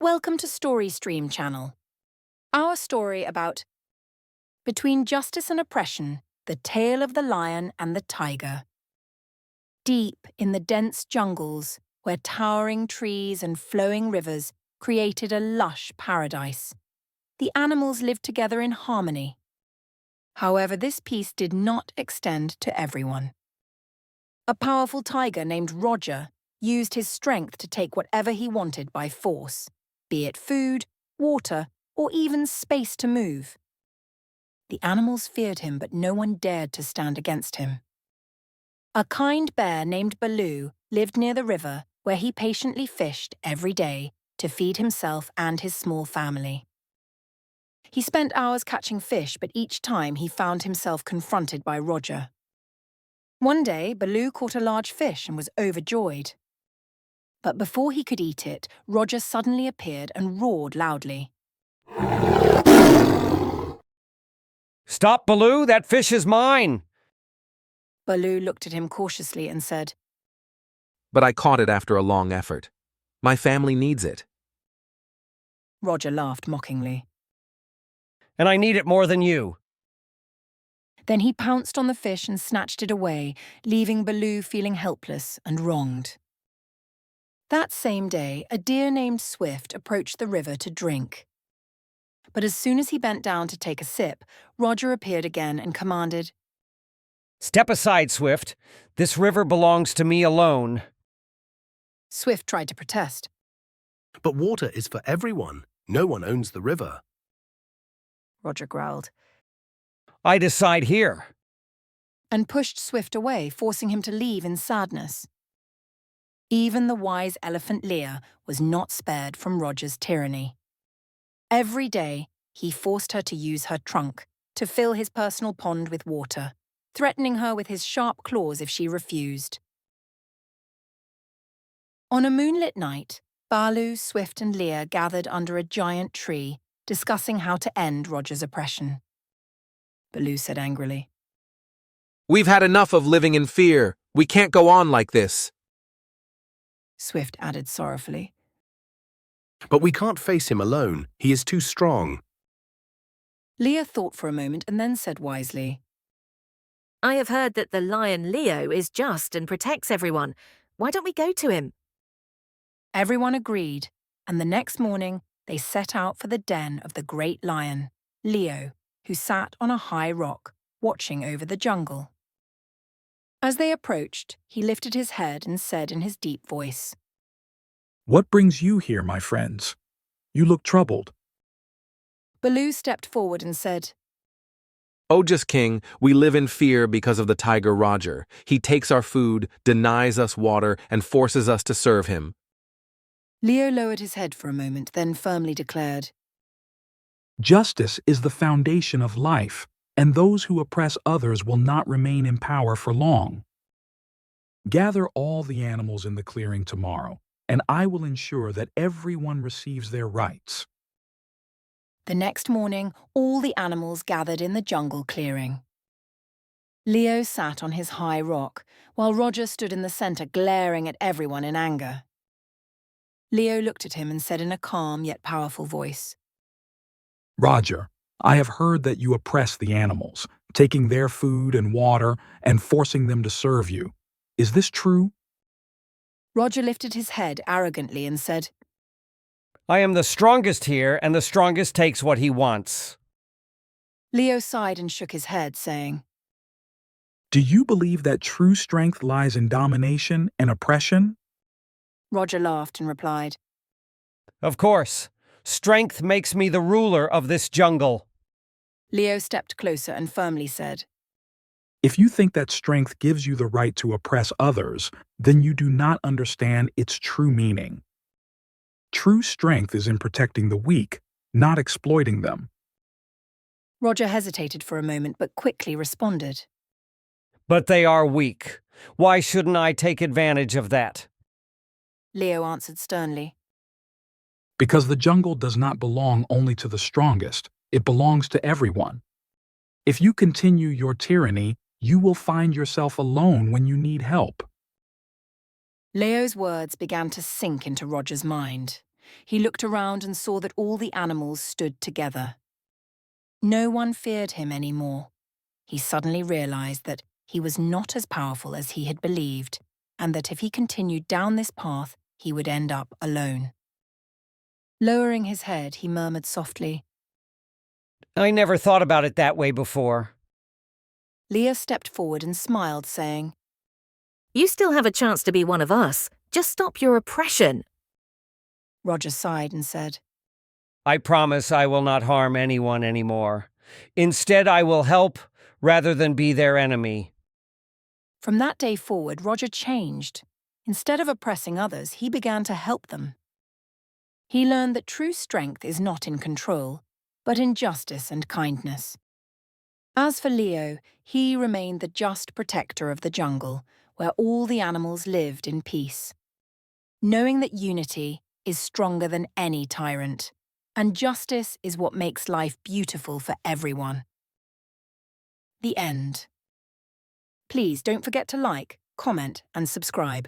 Welcome to Story Stream channel. Our story about Between Justice and Oppression, the Tale of the Lion and the Tiger. Deep in the dense jungles, where towering trees and flowing rivers created a lush paradise, the animals lived together in harmony. However, this peace did not extend to everyone. A powerful tiger named Roger used his strength to take whatever he wanted by force, be it food, water, or even space to move. The animals feared him, but no one dared to stand against him. A kind bear named Baloo lived near the river, where he patiently fished every day to feed himself and his small family. He spent hours catching fish, but each time he found himself confronted by Roger. One day, Baloo caught a large fish and was overjoyed. But before he could eat it, Roger suddenly appeared and roared loudly. "Stop, Baloo! That fish is mine!" Baloo looked at him cautiously and said, "But I caught it after a long effort. My family needs it." Roger laughed mockingly. "And I need it more than you." Then he pounced on the fish and snatched it away, leaving Baloo feeling helpless and wronged. That same day, a deer named Swift approached the river to drink. But as soon as he bent down to take a sip, Roger appeared again and commanded, "Step aside, Swift. This river belongs to me alone." Swift tried to protest. "But water is for everyone. No one owns the river." Roger growled, "I decide here." and pushed Swift away, forcing him to leave in sadness. Even the wise elephant Leah was not spared from Roger's tyranny. Every day, he forced her to use her trunk to fill his personal pond with water, threatening her with his sharp claws if she refused. On a moonlit night, Baloo, Swift and Leah gathered under a giant tree, discussing how to end Roger's oppression. Baloo said angrily, "We've had enough of living in fear. We can't go on like this." Swift added sorrowfully. "But we can't face him alone. He is too strong." Leah thought for a moment and then said wisely, I have heard that the lion Leo is just and protects everyone. Why don't we go to him? Everyone agreed, and the next morning they set out for the den of the great lion, Leo, who sat on a high rock, watching over the jungle. As they approached, he lifted his head and said in his deep voice, "What brings you here, my friends? You look troubled." Baloo stepped forward and said, "Oh, just King, we live in fear because of the tiger Roger. He takes our food, denies us water, and forces us to serve him." Leo lowered his head for a moment, then firmly declared, Justice is the foundation of life, and those who oppress others will not remain in power for long. Gather all the animals in the clearing tomorrow, and I will ensure that everyone receives their rights. The next morning, all the animals gathered in the jungle clearing. Leo sat on his high rock, while Roger stood in the center glaring at everyone in anger. Leo looked at him and said in a calm yet powerful voice, Roger, I have heard that you oppress the animals, taking their food and water and forcing them to serve you. Is this true? Roger lifted his head arrogantly and said, "I am the strongest here, and the strongest takes what he wants." Leo sighed and shook his head, saying, Do you believe that true strength lies in domination and oppression? Roger laughed and replied, "Of course. Strength makes me the ruler of this jungle." Leo stepped closer and firmly said, If you think that strength gives you the right to oppress others, then you do not understand its true meaning. True strength is in protecting the weak, not exploiting them. Roger hesitated for a moment but quickly responded, "But they are weak. Why shouldn't I take advantage of that?" Leo answered sternly, Because the jungle does not belong only to the strongest, it belongs to everyone. If you continue your tyranny, you will find yourself alone when you need help. Leo's words began to sink into Roger's mind. He looked around and saw that all the animals stood together. No one feared him anymore. He suddenly realized that he was not as powerful as he had believed, and that if he continued down this path, he would end up alone. Lowering his head, he murmured softly, I never thought about it that way before. Leah stepped forward and smiled, saying, You still have a chance to be one of us. Just stop your oppression. Roger sighed and said, I promise I will not harm anyone anymore. Instead, I will help rather than be their enemy. From that day forward, Roger changed. Instead of oppressing others, he began to help them. He learned that true strength is not in control, but in justice and kindness. As for Leo, he remained the just protector of the jungle, where all the animals lived in peace. Knowing that unity is stronger than any tyrant, and justice is what makes life beautiful for everyone. The end. Please don't forget to like, comment, and subscribe.